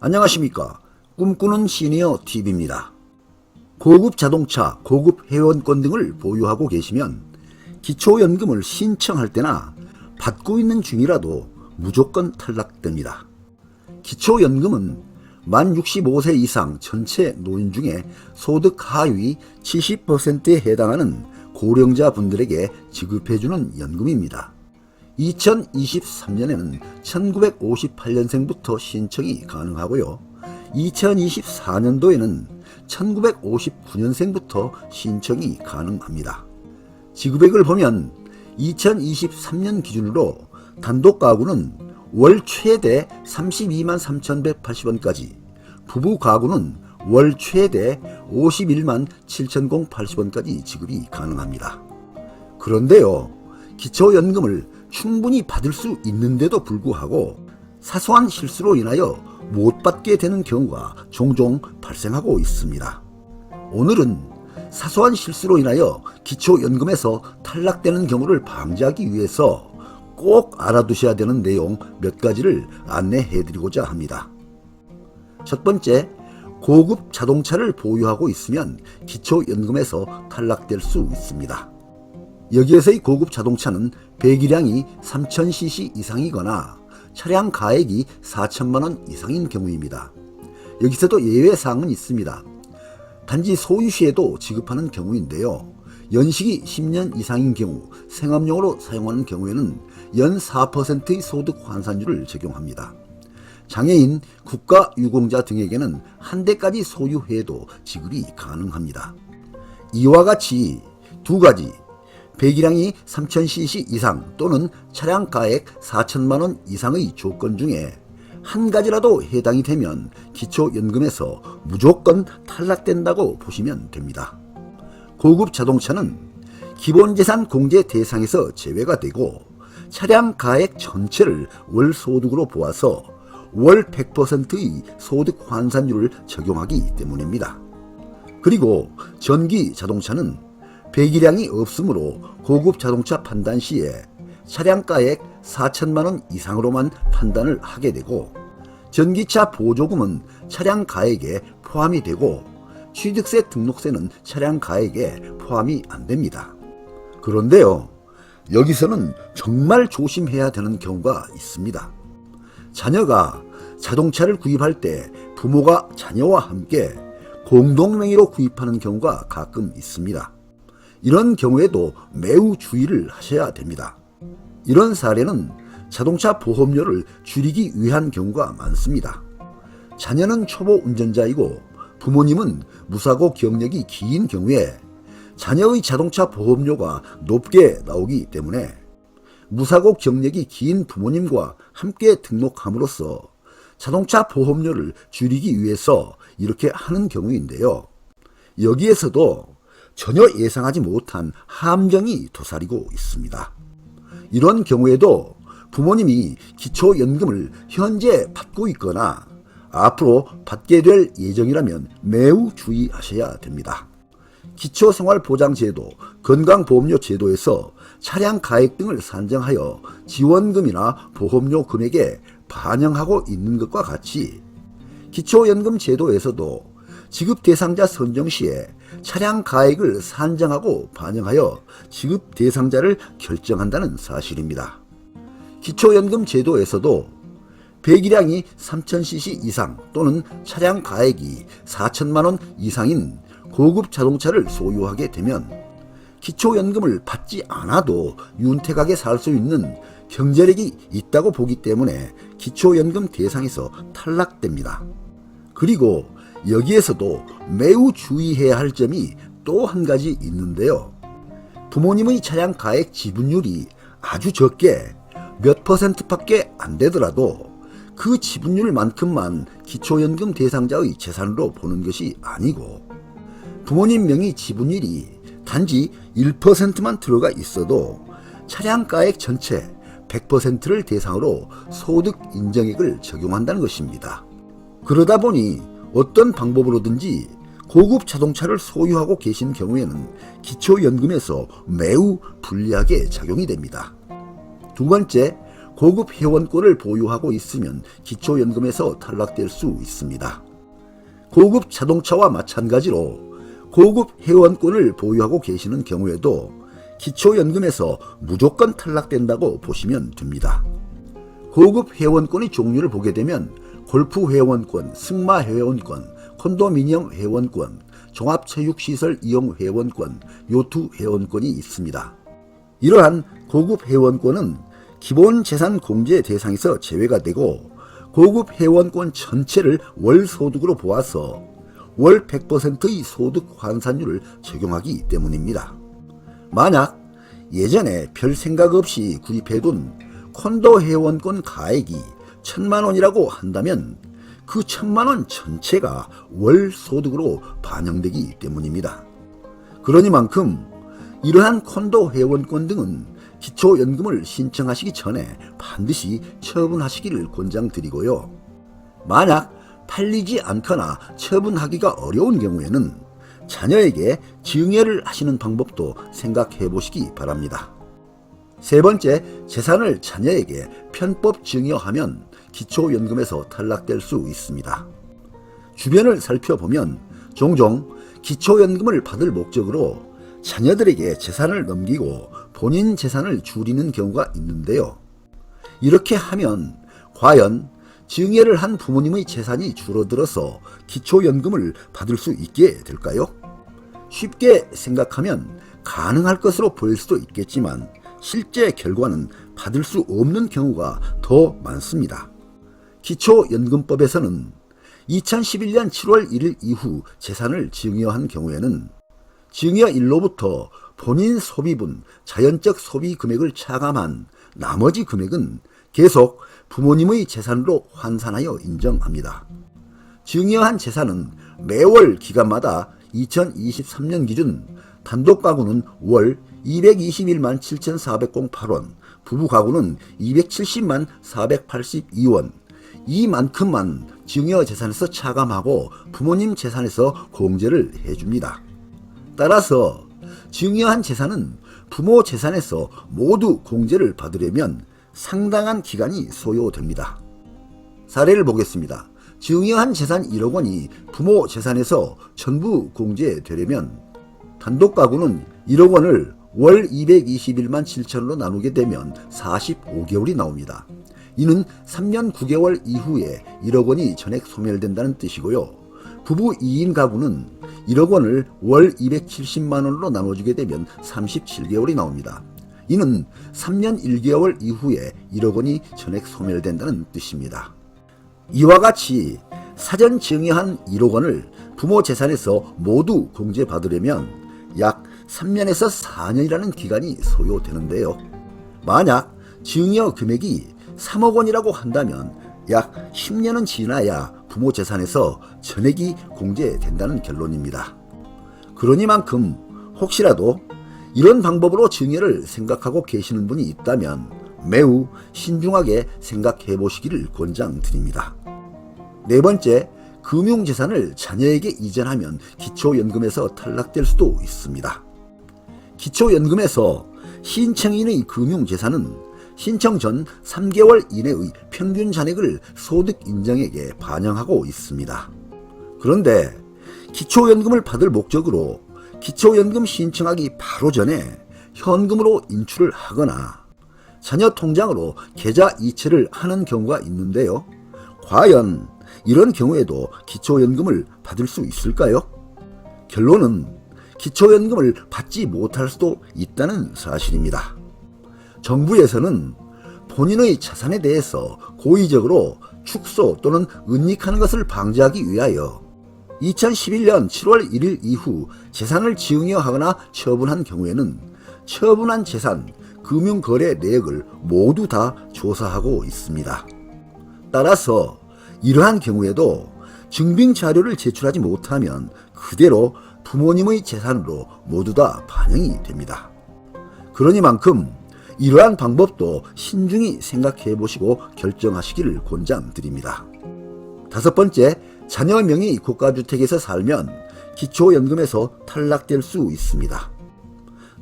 안녕하십니까. 꿈꾸는 시니어 TV입니다. 고급 자동차, 고급 회원권 등을 보유하고 계시면 기초연금을 신청할 때나 받고 있는 중이라도 무조건 탈락됩니다. 기초연금은 만 65세 이상 전체 노인 중에 소득 하위 70%에 해당하는 고령자 분들에게 지급해주는 연금입니다. 2023년에는 1958년생부터 신청이 가능하고요. 2024년도에는 1959년생부터 신청이 가능합니다. 지급액을 보면 2023년 기준으로 단독 가구는 월 최대 32만 3,180원까지, 부부 가구는 월 최대 51만 7,080원까지 지급이 가능합니다. 그런데요, 기초연금을 충분히 받을 수 있는데도 불구하고 사소한 실수로 인하여 못 받게 되는 경우가 종종 발생하고 있습니다. 오늘은 사소한 실수로 인하여 기초연금에서 탈락되는 경우를 방지하기 위해서 꼭 알아두셔야 되는 내용 몇 가지를 안내해드리고자 합니다. 첫 번째, 고급 자동차를 보유하고 있으면 기초연금에서 탈락될 수 있습니다. 여기에서의 고급 자동차는 배기량이 3000cc 이상이거나 차량 가액이 4천만원 이상인 경우입니다. 여기서도 예외사항은 있습니다. 단지 소유 시에도 지급하는 경우인데요. 연식이 10년 이상인 경우, 생업용으로 사용하는 경우에는 연 4%의 소득 환산율을 적용합니다. 장애인, 국가유공자 등에게는 한 대까지 소유해도 지급이 가능합니다. 이와 같이 두 가지, 배기량이 3000cc 이상 또는 차량 가액 4천만원 이상의 조건 중에 한 가지라도 해당이 되면 기초연금에서 무조건 탈락된다고 보시면 됩니다. 고급 자동차는 기본재산 공제 대상에서 제외가 되고 차량 가액 전체를 월 소득으로 보아서 월 100%의 소득 환산율을 적용하기 때문입니다. 그리고 전기 자동차는 배기량이 없으므로 고급 자동차 판단 시에 차량가액 4천만원 이상으로만 판단을 하게 되고, 전기차 보조금은 차량 가액에 포함이 되고 취득세 등록세는 차량 가액에 포함이 안 됩니다. 그런데요, 여기서는 정말 조심해야 되는 경우가 있습니다. 자녀가 자동차를 구입할 때 부모가 자녀와 함께 공동명의로 구입하는 경우가 가끔 있습니다. 이런 경우에도 매우 주의를 하셔야 됩니다. 이런 사례는 자동차 보험료를 줄이기 위한 경우가 많습니다. 자녀는 초보 운전자이고 부모님은 무사고 경력이 긴 경우에 자녀의 자동차 보험료가 높게 나오기 때문에 무사고 경력이 긴 부모님과 함께 등록함으로써 자동차 보험료를 줄이기 위해서 이렇게 하는 경우인데요. 여기에서도 전혀 예상하지 못한 함정이 도사리고 있습니다. 이런 경우에도 부모님이 기초연금을 현재 받고 있거나 앞으로 받게 될 예정이라면 매우 주의하셔야 됩니다. 기초생활보장제도, 건강보험료 제도에서 차량 가액 등을 산정하여 지원금이나 보험료 금액에 반영하고 있는 것과 같이 기초연금 제도에서도 지급 대상자 선정 시에 차량 가액을 산정하고 반영하여 지급 대상자를 결정한다는 사실입니다. 기초연금 제도에서도 배기량이 3000cc 이상 또는 차량 가액이 4천만원 이상인 고급 자동차를 소유하게 되면 기초연금을 받지 않아도 윤택하게 살 수 있는 경제력이 있다고 보기 때문에 기초연금 대상에서 탈락됩니다. 그리고 여기에서도 매우 주의해야 할 점이 또 한 가지 있는데요. 부모님의 차량 가액 지분율이 아주 적게 몇 %밖에 안 되더라도 그 지분율만큼만 기초연금 대상자의 재산으로 보는 것이 아니고, 부모님 명의 지분율이 단지 1%만 들어가 있어도 차량 가액 전체 100%를 대상으로 소득 인정액을 적용한다는 것입니다. 그러다 보니 어떤 방법으로든지 고급 자동차를 소유하고 계신 경우에는 기초연금에서 매우 불리하게 작용이 됩니다. 두 번째, 고급 회원권을 보유하고 있으면 기초연금에서 탈락될 수 있습니다. 고급 자동차와 마찬가지로 고급 회원권을 보유하고 계시는 경우에도 기초연금에서 무조건 탈락된다고 보시면 됩니다. 고급 회원권의 종류를 보게 되면 골프 회원권, 승마 회원권, 콘도미니엄 회원권, 종합체육시설 이용 회원권, 요트 회원권이 있습니다. 이러한 고급 회원권은 기본재산 공제 대상에서 제외가 되고 고급 회원권 전체를 월 소득으로 보아서 월 100%의 소득 환산율을 적용하기 때문입니다. 만약 예전에 별 생각 없이 구입해둔 콘도 회원권 가액이 1,000만원이라고 한다면 그 1,000만원 전체가 월 소득으로 반영되기 때문입니다. 그러니만큼 이러한 콘도 회원권 등은 기초연금을 신청하시기 전에 반드시 처분하시기를 권장드리고요. 만약 팔리지 않거나 처분하기가 어려운 경우에는 자녀에게 증여를 하시는 방법도 생각해 보시기 바랍니다. 세 번째, 재산을 자녀에게 편법 증여하면 기초연금에서 탈락될 수 있습니다. 주변을 살펴보면 종종 기초연금을 받을 목적으로 자녀들에게 재산을 넘기고 본인 재산을 줄이는 경우가 있는데요. 이렇게 하면 과연 증여를 한 부모님의 재산이 줄어들어서 기초연금을 받을 수 있게 될까요? 쉽게 생각하면 가능할 것으로 보일 수도 있겠지만 실제 결과는 받을 수 없는 경우가 더 많습니다. 기초연금법에서는 2011년 7월 1일 이후 재산을 증여한 경우에는 증여일로부터 본인 소비분, 자연적 소비 금액을 차감한 나머지 금액은 계속 부모님의 재산으로 환산하여 인정합니다. 증여한 재산은 매월 기간마다 2023년 기준 단독가구는 월 221만 7,408원, 부부가구는 270만 482원, 이만큼만 증여재산에서 차감하고 부모님 재산에서 공제를 해줍니다. 따라서 증여한 재산은 부모 재산에서 모두 공제를 받으려면 상당한 기간이 소요됩니다. 사례를 보겠습니다. 증여한 재산 1억 원이 부모 재산에서 전부 공제되려면 단독가구는 1억 원을 월 221만 7천원으로 나누게 되면 45개월이 나옵니다. 이는 3년 9개월 이후에 1억 원이 전액 소멸된다는 뜻이고요. 부부 2인 가구는 1억 원을 월 270만 원으로 나눠주게 되면 37개월이 나옵니다. 이는 3년 1개월 이후에 1억 원이 전액 소멸된다는 뜻입니다. 이와 같이 사전 증여한 1억 원을 부모 재산에서 모두 공제받으려면 약 3년에서 4년이라는 기간이 소요되는데요. 만약 증여 금액이 3억 원이라고 한다면 약 10년은 지나야 부모 재산에서 전액이 공제된다는 결론입니다. 그러니만큼 혹시라도 이런 방법으로 증여를 생각하고 계시는 분이 있다면 매우 신중하게 생각해 보시기를 권장드립니다. 네 번째, 금융재산을 자녀에게 이전하면 기초연금에서 탈락될 수도 있습니다. 기초연금에서 신청인의 금융재산은 신청 전 3개월 이내의 평균 잔액을 소득 인정액에 반영하고 있습니다. 그런데 기초연금을 받을 목적으로 기초연금 신청하기 바로 전에 현금으로 인출을 하거나 자녀 통장으로 계좌 이체를 하는 경우가 있는데요. 과연 이런 경우에도 기초연금을 받을 수 있을까요? 결론은 기초연금을 받지 못할 수도 있다는 사실입니다. 정부에서는 본인의 자산에 대해서 고의적으로 축소 또는 은닉하는 것을 방지하기 위하여 2011년 7월 1일 이후 재산을 증여하거나 처분한 경우에는 처분한 재산, 금융거래 내역을 모두 다 조사하고 있습니다. 따라서 이러한 경우에도 증빙자료를 제출하지 못하면 그대로 부모님의 재산으로 모두 다 반영이 됩니다. 그러니만큼 이러한 방법도 신중히 생각해 보시고 결정하시기를 권장드립니다. 다섯 번째, 자녀 명의 고가주택에서 살면 기초연금에서 탈락될 수 있습니다.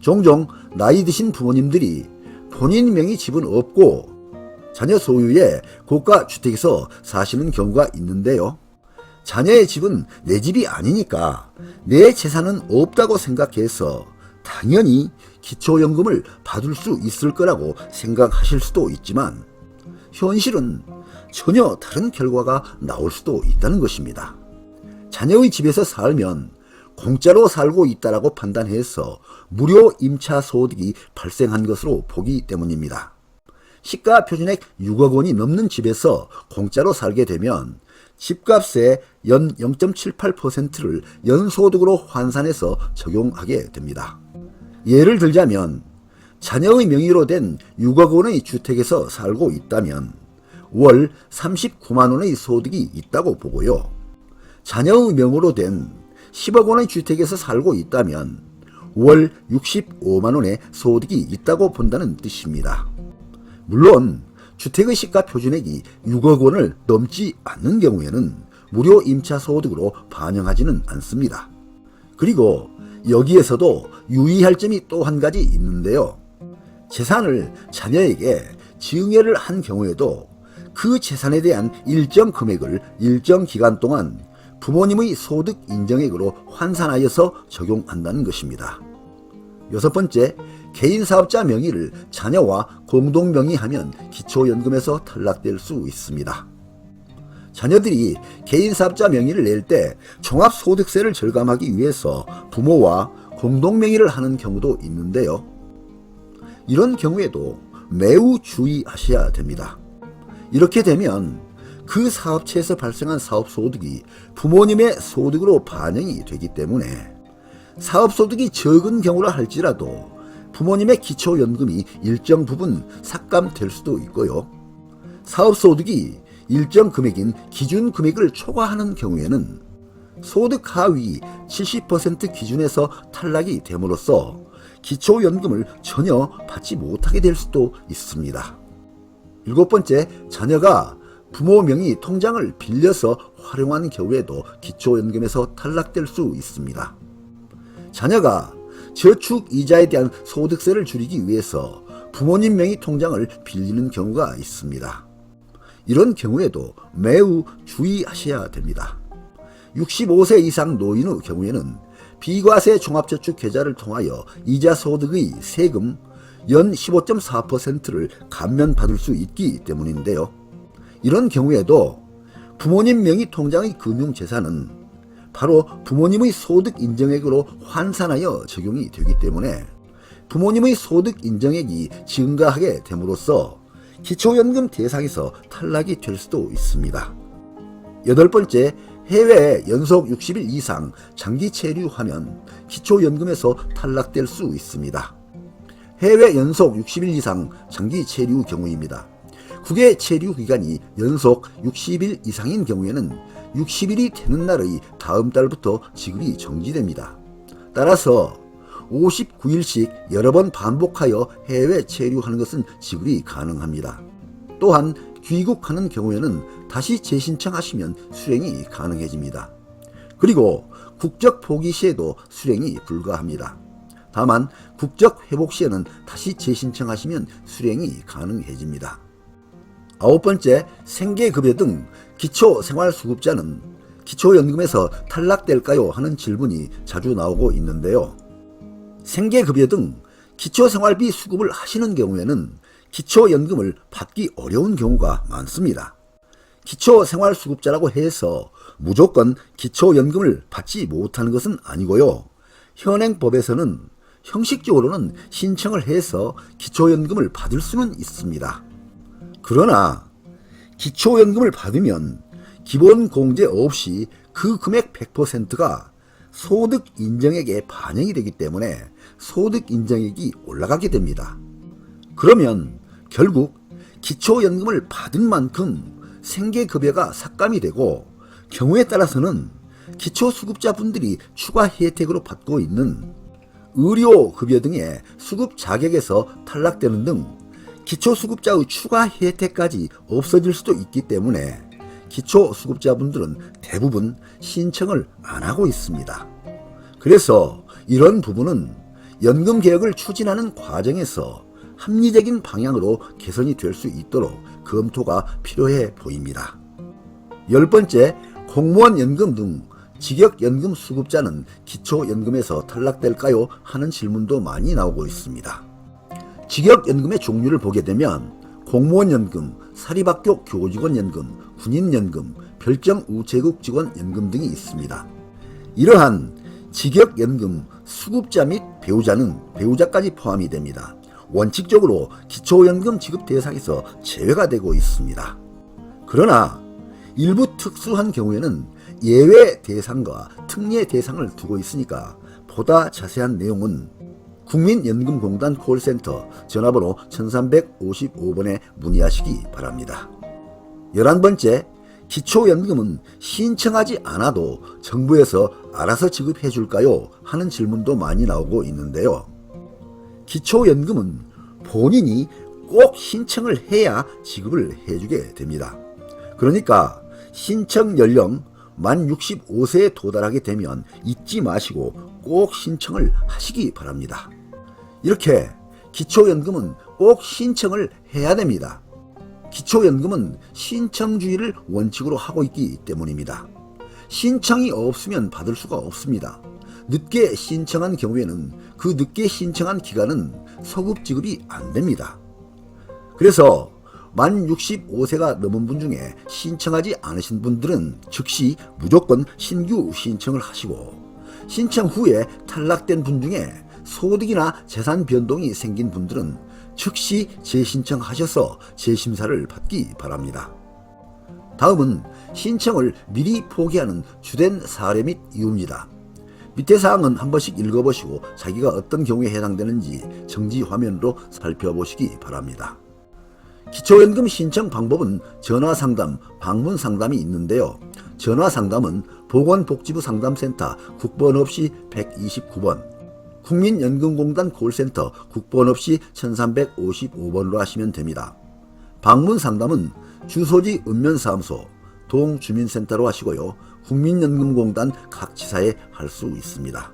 종종 나이 드신 부모님들이 본인 명의 집은 없고 자녀 소유의 고가 주택에서 사시는 경우가 있는데요. 자녀의 집은 내 집이 아니니까 내 재산은 없다고 생각해서 당연히 기초연금을 받을 수 있을 거라고 생각하실 수도 있지만 현실은 전혀 다른 결과가 나올 수도 있다는 것입니다. 자녀의 집에서 살면 공짜로 살고 있다라고 판단해서 무료 임차 소득이 발생한 것으로 보기 때문입니다. 시가 표준액 6억 원이 넘는 집에서 공짜로 살게 되면 집값의 연 0.78%를 연소득으로 환산해서 적용하게 됩니다. 예를 들자면 자녀의 명의로 된 6억 원의 주택에서 살고 있다면 월 39만 원의 소득이 있다고 보고요. 자녀의 명의로 된 10억 원의 주택에서 살고 있다면 월 65만 원의 소득이 있다고 본다는 뜻입니다. 물론 주택의 시가 표준액이 6억 원을 넘지 않는 경우에는 무료 임차 소득으로 반영하지는 않습니다. 그리고 여기에서도 유의할 점이 또 한 가지 있는데요. 재산을 자녀에게 증여를 한 경우에도 그 재산에 대한 일정 금액을 일정 기간 동안 부모님의 소득 인정액으로 환산하여서 적용한다는 것입니다. 여섯 번째, 개인사업자 명의를 자녀와 공동명의하면 기초연금에서 탈락될 수 있습니다. 자녀들이 개인사업자 명의를 낼 때 종합소득세를 절감하기 위해서 부모와 공동명의를 하는 경우도 있는데요. 이런 경우에도 매우 주의하셔야 됩니다. 이렇게 되면 그 사업체에서 발생한 사업소득이 부모님의 소득으로 반영이 되기 때문에 사업소득이 적은 경우라 할지라도 부모님의 기초연금이 일정 부분 삭감될 수도 있고요. 사업소득이 일정 금액인 기준 금액을 초과하는 경우에는 소득 하위 70% 기준에서 탈락이 됨으로써 기초연금을 전혀 받지 못하게 될 수도 있습니다. 일곱 번째, 자녀가 부모 명의 통장을 빌려서 활용한 경우에도 기초연금에서 탈락될 수 있습니다. 자녀가 저축 이자에 대한 소득세를 줄이기 위해서 부모님 명의 통장을 빌리는 경우가 있습니다. 이런 경우에도 매우 주의하셔야 됩니다. 65세 이상 노인의 경우에는 비과세 종합저축계좌를 통하여 이자 소득의 세금 연 15.4%를 감면받을 수 있기 때문인데요. 이런 경우에도 부모님 명의 통장의 금융재산은 바로 부모님의 소득 인정액으로 환산하여 적용이 되기 때문에 부모님의 소득 인정액이 증가하게 됨으로써 기초연금 대상에서 탈락이 될 수도 있습니다. 여덟 번째, 해외에 연속 60일 이상 장기 체류하면 기초연금에서 탈락될 수 있습니다. 해외 연속 60일 이상 장기 체류 경우입니다. 국외 체류 기간이 연속 60일 이상인 경우에는 60일이 되는 날의 다음 달부터 지급이 정지됩니다. 따라서 59일씩 여러 번 반복하여 해외 체류하는 것은 지급이 가능합니다. 또한 귀국하는 경우에는 다시 재신청하시면 수령이 가능해집니다. 그리고 국적 포기 시에도 수령이 불가합니다. 다만 국적 회복 시에는 다시 재신청하시면 수령이 가능해집니다. 아홉 번째, 생계급여 등 기초생활수급자는 기초연금에서 탈락될까요? 하는 질문이 자주 나오고 있는데요. 생계급여 등 기초생활비 수급을 하시는 경우에는 기초연금을 받기 어려운 경우가 많습니다. 기초생활수급자라고 해서 무조건 기초연금을 받지 못하는 것은 아니고요. 현행법에서는 형식적으로는 신청을 해서 기초연금을 받을 수는 있습니다. 그러나 기초연금을 받으면 기본공제 없이 그 금액 100%가 소득인정액에 반영이 되기 때문에 소득인정액이 올라가게 됩니다. 그러면 결국 기초연금을 받은 만큼 생계급여가 삭감이 되고 경우에 따라서는 기초수급자분들이 추가 혜택으로 받고 있는 의료급여 등의 수급 자격에서 탈락되는 등 기초수급자의 추가 혜택까지 없어질 수도 있기 때문에 기초수급자분들은 대부분 신청을 안 하고 있습니다. 그래서 이런 부분은 연금개혁을 추진하는 과정에서 합리적인 방향으로 개선이 될 수 있도록 검토가 필요해 보입니다. 10번째, 공무원 연금 등 직역연금 수급자는 기초연금에서 탈락될까요? 하는 질문도 많이 나오고 있습니다. 직역연금의 종류를 보게 되면 공무원연금, 사립학교 교직원연금, 군인연금, 별정우체국직원연금 등이 있습니다. 이러한 직역연금 수급자 및 배우자는 배우자까지 포함이 됩니다. 원칙적으로 기초연금 지급 대상에서 제외가 되고 있습니다. 그러나 일부 특수한 경우에는 예외 대상과 특례 대상을 두고 있으니까 보다 자세한 내용은 국민연금공단 콜센터 전화번호 1355번에 문의하시기 바랍니다. 11번째, 기초연금은 신청하지 않아도 정부에서 알아서 지급해 줄까요? 하는 질문도 많이 나오고 있는데요. 기초연금은 본인이 꼭 신청을 해야 지급을 해주게 됩니다. 그러니까 신청 연령 만 65세에 도달하게 되면 잊지 마시고 꼭 신청을 하시기 바랍니다. 이렇게 기초연금은 꼭 신청을 해야 됩니다. 기초연금은 신청주의를 원칙으로 하고 있기 때문입니다. 신청이 없으면 받을 수가 없습니다. 늦게 신청한 경우에는 그 늦게 신청한 기간은 소급 지급이 안 됩니다. 그래서 만 65세가 넘은 분 중에 신청하지 않으신 분들은 즉시 무조건 신규 신청을 하시고, 신청 후에 탈락된 분 중에 소득이나 재산 변동이 생긴 분들은 즉시 재신청하셔서 재심사를 받기 바랍니다. 다음은 신청을 미리 포기하는 주된 사례 및 이유입니다. 밑에 사항은 한 번씩 읽어보시고 자기가 어떤 경우에 해당되는지 정지 화면으로 살펴보시기 바랍니다. 기초연금 신청 방법은 전화상담, 방문상담이 있는데요. 전화상담은 보건복지부 상담센터 국번 없이 129번, 국민연금공단 콜센터 국번 없이 1355번으로 하시면 됩니다. 방문상담은 주소지 읍면사무소, 동주민센터로 하시고요. 국민연금공단 각 지사에 할 수 있습니다.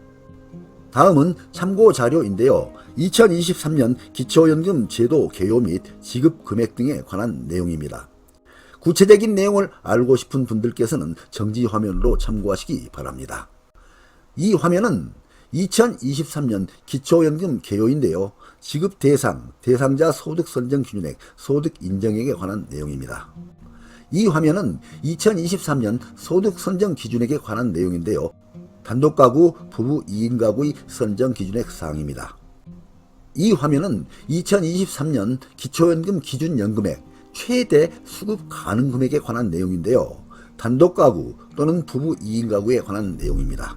다음은 참고자료인데요. 2023년 기초연금 제도 개요 및 지급 금액 등에 관한 내용입니다. 구체적인 내용을 알고 싶은 분들께서는 정지 화면으로 참고하시기 바랍니다. 이 화면은 2023년 기초연금 개요인데요. 지급 대상, 대상자 소득 선정 기준액, 소득 인정액에 관한 내용입니다. 이 화면은 2023년 소득 선정 기준액에 관한 내용인데요. 단독가구, 부부 2인 가구의 선정 기준액 사항입니다. 이 화면은 2023년 기초연금 기준연금액, 최대 수급 가능 금액에 관한 내용인데요. 단독가구 또는 부부 2인 가구에 관한 내용입니다.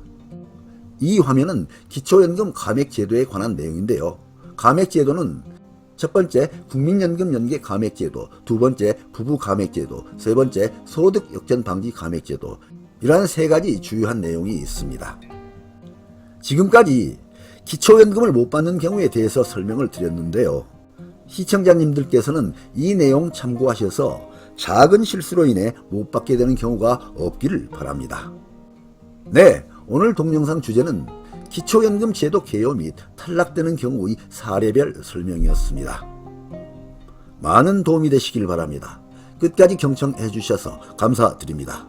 이 화면은 기초연금 감액제도에 관한 내용인데요. 감액제도는 첫 번째 국민연금 연계 감액제도, 두 번째 부부 감액제도, 세 번째 소득 역전 방지 감액제도, 이러한 세 가지 주요한 내용이 있습니다. 지금까지 기초연금을 못 받는 경우에 대해서 설명을 드렸는데요. 시청자님들께서는 이 내용 참고하셔서 작은 실수로 인해 못 받게 되는 경우가 없기를 바랍니다. 네, 오늘 동영상 주제는 기초연금 제도 개요 및 탈락되는 경우의 사례별 설명이었습니다. 많은 도움이 되시길 바랍니다. 끝까지 경청해 주셔서 감사드립니다.